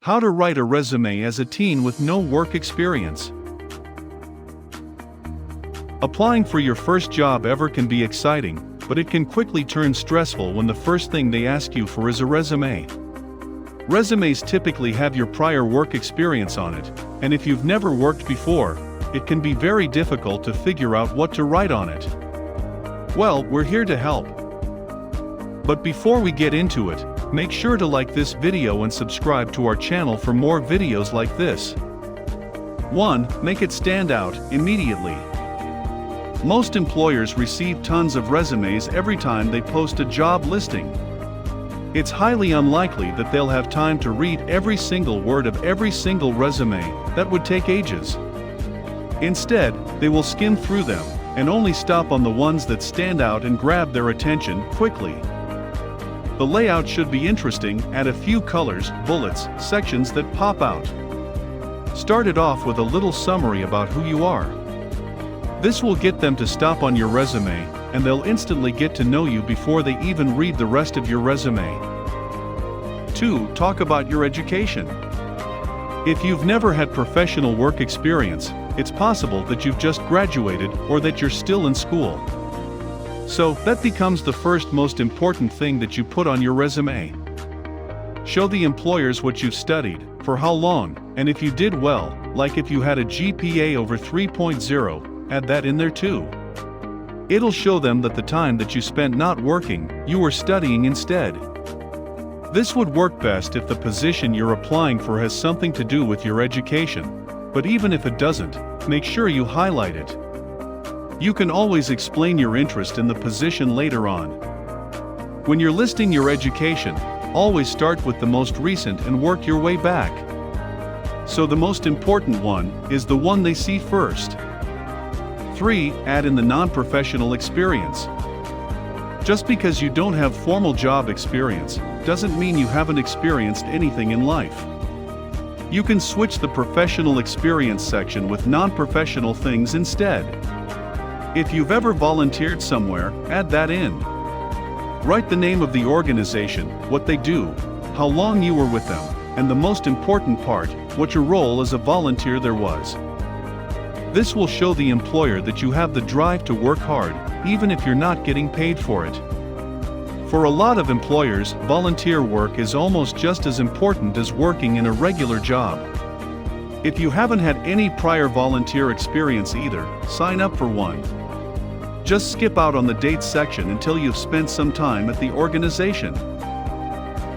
How to write a resume as a teen with no work experience. Applying for your first job ever can be exciting, but it can quickly turn stressful when the first thing they ask you for is a resume. Resumes typically have your prior work experience on it, and if you've never worked before, it can be very difficult to figure out what to write on it. Well, we're here to help. But before we get into it, make sure to like this video and subscribe to our channel for more videos like this. 1. Make it stand out immediately. Most employers receive tons of resumes every time they post a job listing. It's highly unlikely that they'll have time to read every single word of every single resume. That would take ages. Instead, they will skim through them and only stop on the ones that stand out and grab their attention quickly. The layout should be interesting, add a few colors, bullets, sections that pop out. Start it off with a little summary about who you are. This will get them to stop on your resume, and they'll instantly get to know you before they even read the rest of your resume. 2. Talk about your education. If you've never had professional work experience, it's possible that you've just graduated or that you're still in school. So, that becomes the first most important thing that you put on your resume. Show the employers what you've studied, for how long, and if you did well, like if you had a GPA over 3.0, add that in there too. It'll show them that the time that you spent not working, you were studying instead. This would work best if the position you're applying for has something to do with your education, but even if it doesn't, make sure you highlight it. You can always explain your interest in the position later on. When you're listing your education, always start with the most recent and work your way back. So the most important one is the one they see first. 3. Add in the non-professional experience. Just because you don't have formal job experience, doesn't mean you haven't experienced anything in life. You can switch the professional experience section with non-professional things instead. If you've ever volunteered somewhere, add that in. Write the name of the organization, what they do, how long you were with them, and the most important part, what your role as a volunteer there was. This will show the employer that you have the drive to work hard, even if you're not getting paid for it. For a lot of employers, volunteer work is almost just as important as working in a regular job. If you haven't had any prior volunteer experience either, sign up for one. Just skip out on the dates section until you've spent some time at the organization.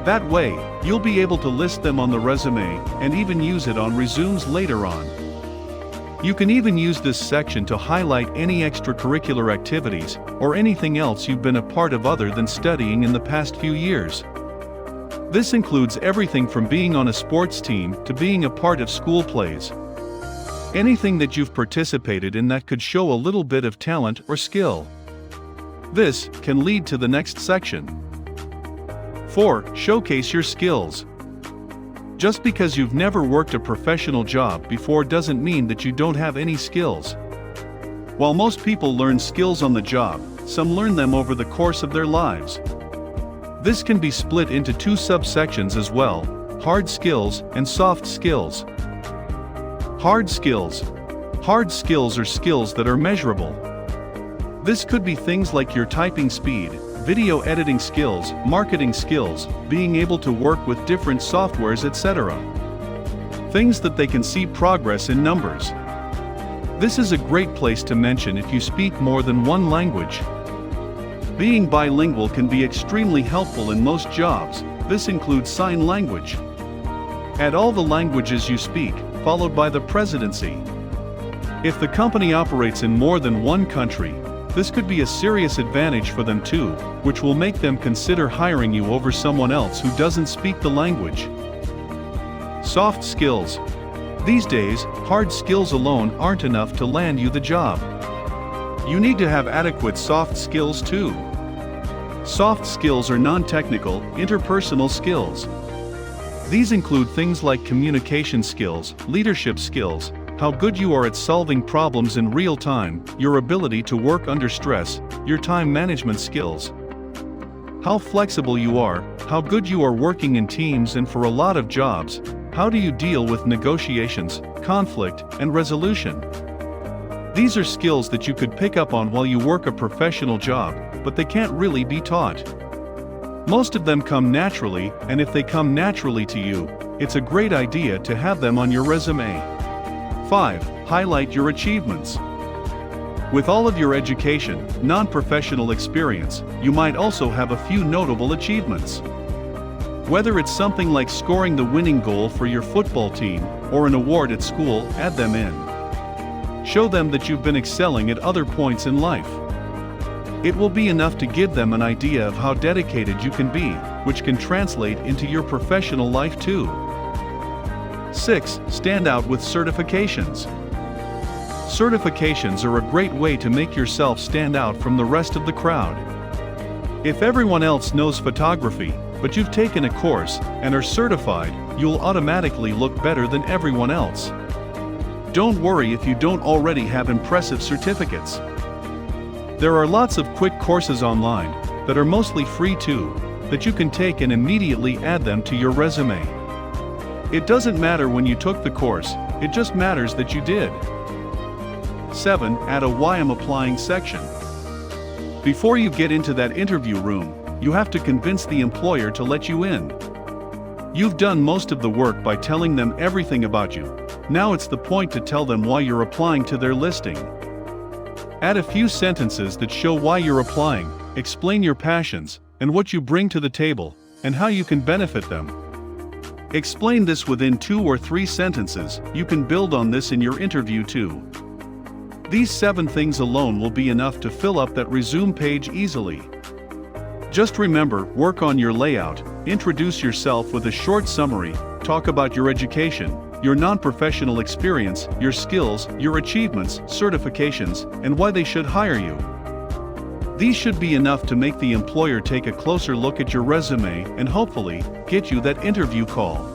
That way, you'll be able to list them on the resume and even use it on resumes later on. You can even use this section to highlight any extracurricular activities or anything else you've been a part of other than studying in the past few years. This includes everything from being on a sports team to being a part of school plays. Anything that you've participated in that could show a little bit of talent or skill. This can lead to the next section. 4. Showcase your skills. Just because you've never worked a professional job before doesn't mean that you don't have any skills. While most people learn skills on the job, some learn them over the course of their lives. This can be split into 2 subsections as well: hard skills and soft skills. Hard skills. Hard skills are skills that are measurable. This could be things like your typing speed, video editing skills, marketing skills, being able to work with different softwares, etc. Things that they can see progress in numbers. This is a great place to mention if you speak more than one language. Being bilingual can be extremely helpful in most jobs. This includes sign language. Add all the languages you speak, followed by the presidency. If the company operates in more than one country, this could be a serious advantage for them too, which will make them consider hiring you over someone else who doesn't speak the language. Soft skills. These days, hard skills alone aren't enough to land you the job. You need to have adequate soft skills too. Soft skills are non-technical, interpersonal skills. These include things like communication skills, leadership skills, how good you are at solving problems in real time, your ability to work under stress, your time management skills, how flexible you are, how good you are working in teams, and for a lot of jobs, How do you deal with negotiations, conflict, and resolution? These are skills that you could pick up on while you work a professional job, but they can't really be taught. Most of them come naturally, and if they come naturally to you, it's a great idea to have them on your resume. 5. Highlight your achievements. With all of your education, non-professional experience, you might also have a few notable achievements. Whether it's something like scoring the winning goal for your football team, or an award at school, add them in. Show them that you've been excelling at other points in life. It will be enough to give them an idea of how dedicated you can be, which can translate into your professional life too. 6. Stand out with certifications. Certifications are a great way to make yourself stand out from the rest of the crowd. If everyone else knows photography, but you've taken a course and are certified, you'll automatically look better than everyone else. Don't worry if you don't already have impressive certificates. There are lots of quick courses online, that are mostly free too, that you can take and immediately add them to your resume. It doesn't matter when you took the course, it just matters that you did. 7. Add a why I'm applying section. Before you get into that interview room, you have to convince the employer to let you in. You've done most of the work by telling them everything about you. Now it's the point to tell them why you're applying to their listing. Add a few sentences that show why you're applying, explain your passions, and what you bring to the table, and how you can benefit them. Explain this within 2 or 3 sentences. You can build on this in your interview too. These 7 things alone will be enough to fill up that resume page easily. Just remember, work on your layout, introduce yourself with a short summary, talk about your education, your non-professional experience, your skills, your achievements, certifications, and why they should hire you. These should be enough to make the employer take a closer look at your resume and hopefully get you that interview call.